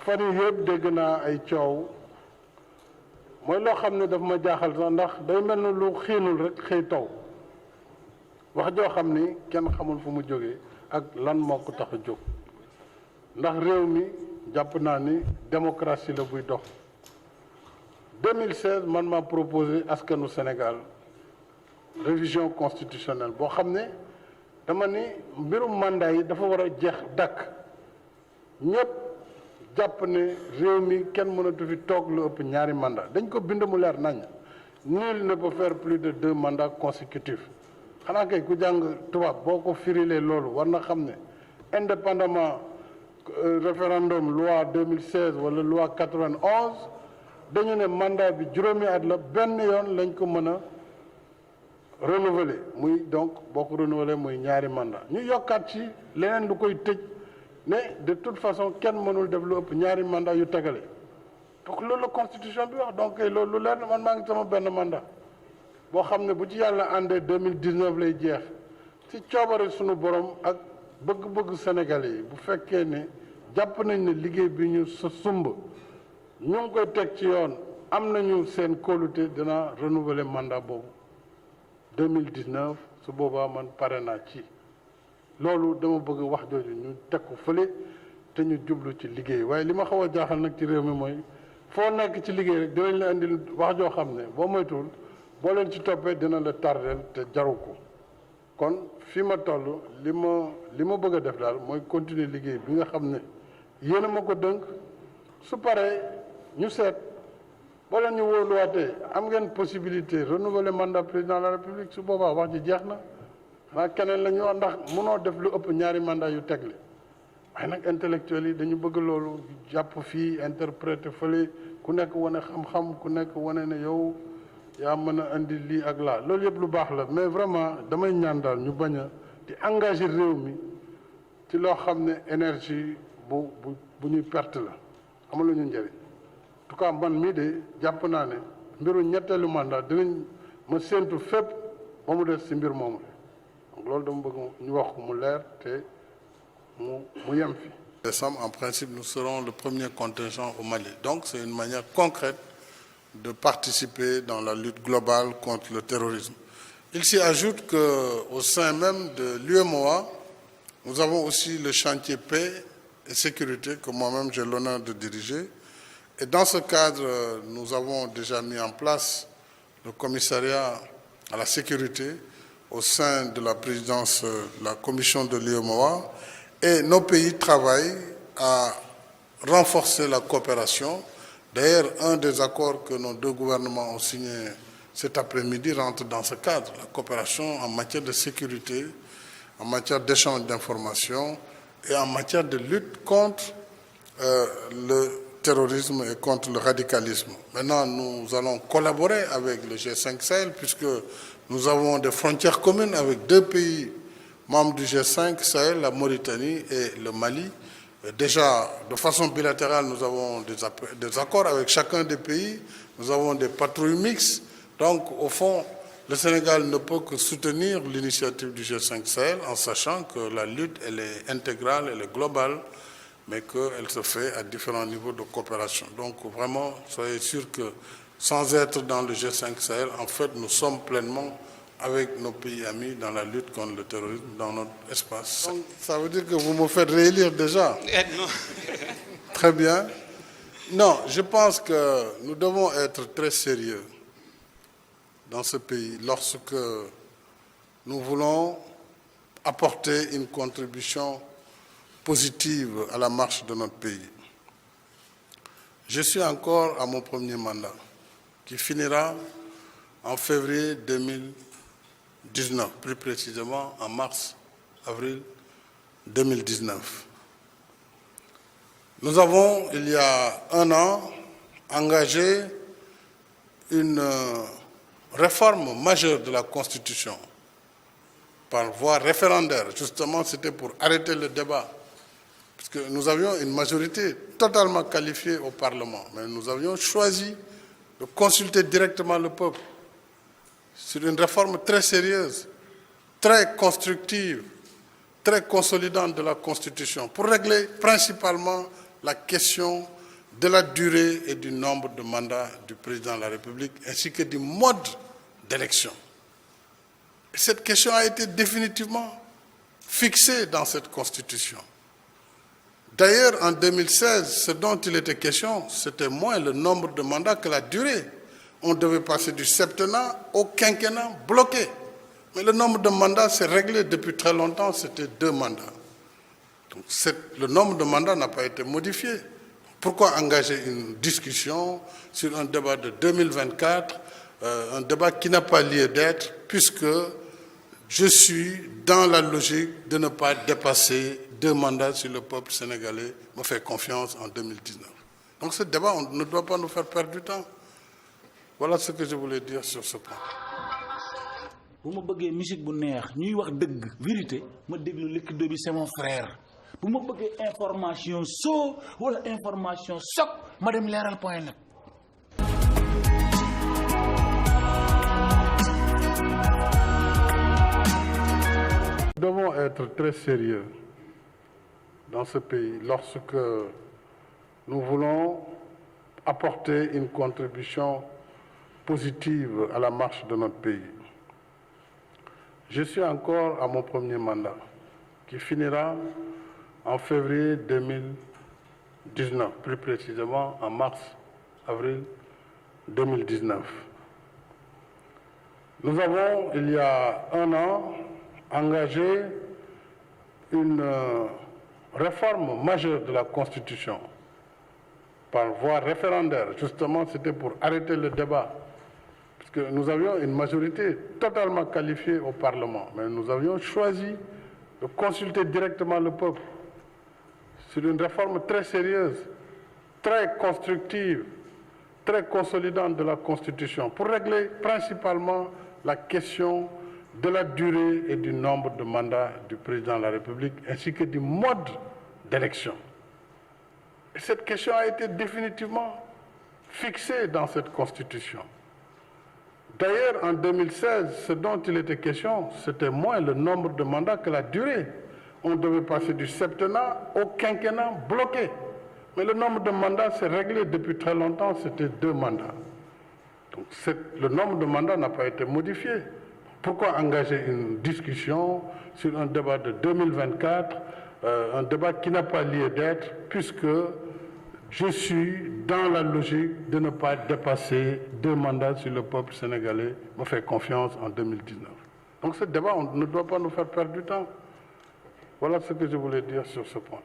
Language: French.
fan yii yëpp dégg naa ay coow mooy loo xam ne daf ma jaaxal sax ndax day mel ni lu xiinul rek xëy taw wax joo xam ni kenn xamul fu mu jógee ak lan moo ko tax a jóg ndax réew mi jàpp naa ni démocratie la buy dox 2016 man maa proposé askanu Sénégal révision constitutionnelle boo xam ne dama ni mbirum mandat yi dafa war a jeex dàkk ñëpp jàpp ne réew mi kenn mënatu fi toog lu ëpp ñaari mandat dañ ko bind mu leer nañ nul ne peut faire plus de 2 mandats consécutifs xanaa kay ku jàng tubaab boo ko firilee loolu war na xam ne indépendamment référendum loi 2016 wala loi 91 dañu ne mandat bi juróomi at la benn yoon lañ ko mën a renouveler muy donc boo ko renouveler muy ñaari mandat ñu yokkaat ci leneen lu koy tëj ne de toute façon kenn mënul def lu ëpp ñaari mandat yu tegale donc loolu la constitution bi wax donc loolu lu leer na man maa ngi sama benn mandat boo xam ne bu ci yàlla àndee 2019 lay jeex ci coobare sunu borom ak bëgg-bëgg Sénégalais yi bu fekkee ne jàpp nañ ne liggéey bi ñu sa sumb ñu ngi koy teg ci yoon am nañu seen kóolute dina renouveler mandat boobu 2019 su boobaa man pare naa ci loolu dama bëgg wax jooju ñu teg ko fële te ñu jublu ci liggéey waaye li ma xaw a jaaxal nag ci réew mi mooy foo nekk ci liggéey rek dinañ la indil wax joo xam ne boo moytuwul boo leen ci toppee dina la tardeel te jaru ko kon fi ma toll li ma bëgg a def daal mooy continuer liggéey bi nga xam ne yéen a ma ko dënk su paree ñu seet boo leen ñu wóoluwaatee am ngeen possibilité renouveler mandat président de la république su boobaa wax ji jeex na xanaa keneen la ñu wax ndax mënoo def lu ëpp ñaari mandat yu tegle waaye nag intellectuels yi dañu bëgg loolu jàpp fii interpréter fële ku nekk wane xam-xam ku nekk wane ne yow yaa mën a indi lii ak laa loolu yëpp lu baax la mais vraiment damay ñaan daal ñu bañ a di engager réew mi ci loo xam ne énergie bu ñuy perte la amul ñu njëriñ en tout cas man mii de jàpp naa ne mbiru ñetteelu mandat dinañ ma séentu fépp ba mu des si mbir moomu donc loolu dama bëgg ñu wax ko mu leer te mu yem fi. Décembre, en principe, nous serons le premier contingent au Mali. Donc, c'est une manière concrète de participer dans la lutte globale contre le terrorisme. Il s'y ajoute qu'au sein même de l'UEMOA, nous avons aussi le chantier paix et sécurité que moi-même j'ai l'honneur de diriger. Et dans ce cadre, nous avons déjà mis en place le commissariat à la sécurité au sein de la présidence de la commission de l'UEMOA. Et nos pays travaillent à renforcer la coopération. D'ailleurs, un des accords que nos deux gouvernements ont signé cet après-midi rentre dans ce cadre, la coopération en matière de sécurité, en matière d'échange d'informations et en matière de lutte contre le terrorisme et contre le radicalisme. Maintenant, nous allons collaborer avec le G5 Sahel puisque nous avons des frontières communes avec 2 pays membres du G5 Sahel, la Mauritanie et le Mali. Et déjà, de façon bilatérale, nous avons des accords avec chacun des pays. Nous avons des patrouilles mixtes. Donc, au fond, le Sénégal ne peut que soutenir l'initiative du G5 Sahel en sachant que la lutte, elle est intégrale, elle est globale, mais qu'elle se fait à différents niveaux de coopération. Donc, vraiment, soyez sûrs que sans être dans le G5 Sahel, en fait, nous sommes pleinement avec nos pays amis dans la lutte contre le terrorisme dans notre espace. Donc, ça veut dire que vous me faites réélire déjà. Non. Très bien. Non, je pense que nous devons être très sérieux dans ce pays lorsque nous voulons apporter une contribution positive à la marche de notre pays. Je suis encore à mon premier mandat, qui finira en février 2019, plus précisément en mars-avril 2019. Nous avons, il y a 1 an, engagé une réforme majeure de la Constitution par voie référendaire. Justement, c'était pour arrêter le débat, parce que nous avions une majorité totalement qualifiée au Parlement, mais nous avions choisi de consulter directement le peuple sur une réforme très sérieuse, très constructive, très consolidante de la Constitution, pour régler principalement la question de la durée et du nombre de mandats du président de la République, ainsi que du mode d'élection. Et cette question a été définitivement fixée dans cette Constitution. D'ailleurs, en 2016, ce dont il était question, c'était moins le nombre de mandats que la durée. On devait passer du septennat au quinquennat bloqué. Mais le nombre de mandats s'est réglé depuis très longtemps, c'était 2 mandats. Donc, le nombre de mandats n'a pas été modifié. Pourquoi engager une discussion sur un débat de 2024, un débat qui n'a pas lieu d'être, puisque je suis dans la logique de ne pas dépasser 2 mandats si le peuple sénégalais me fait confiance en 2019. Donc ce débat, on ne doit pas nous faire perdre du temps. Voilà ce que je voulais dire sur ce point. bu ma bëggee musique bu neex ñuy wax dëgg vérité ma déglu Liquido bi c'est mon frère bu ma bëggee information soo wala information soc ma dem leeral.net. Nous devons être très sérieux dans ce pays lorsque nous voulons apporter une contribution positive à la marche de notre pays. Je suis encore à mon premier mandat, qui finira en février 2019, plus précisément en mars-avril 2019. Nous avons, il y a 1 an, engagé une réforme majeure de la Constitution par voie référendaire. Justement, c'était pour arrêter le débat. Parce que nous avions une majorité totalement qualifiée au Parlement, mais nous avions choisi de consulter directement le peuple sur une réforme très sérieuse, très constructive, très consolidante de la Constitution, pour régler principalement la question de la durée et du nombre de mandats du président de la République, ainsi que du mode d'élection. Et cette question a été définitivement fixée dans cette Constitution. D'ailleurs, en 2016, ce dont il était question, c'était moins le nombre de mandats que la durée. On devait passer du septennat au quinquennat bloqué. Mais le nombre de mandats s'est réglé depuis très longtemps, c'était 2 mandats. Donc le nombre de mandats n'a pas été modifié. Pourquoi engager une discussion sur un débat de 2024, un débat qui n'a pas lieu d'être, puisque je suis dans la logique de ne pas dépasser 2 mandats si le peuple sénégalais me fait confiance en 2019. Donc ce débat, on ne doit pas nous faire perdre du temps. Voilà ce que je voulais dire sur ce point.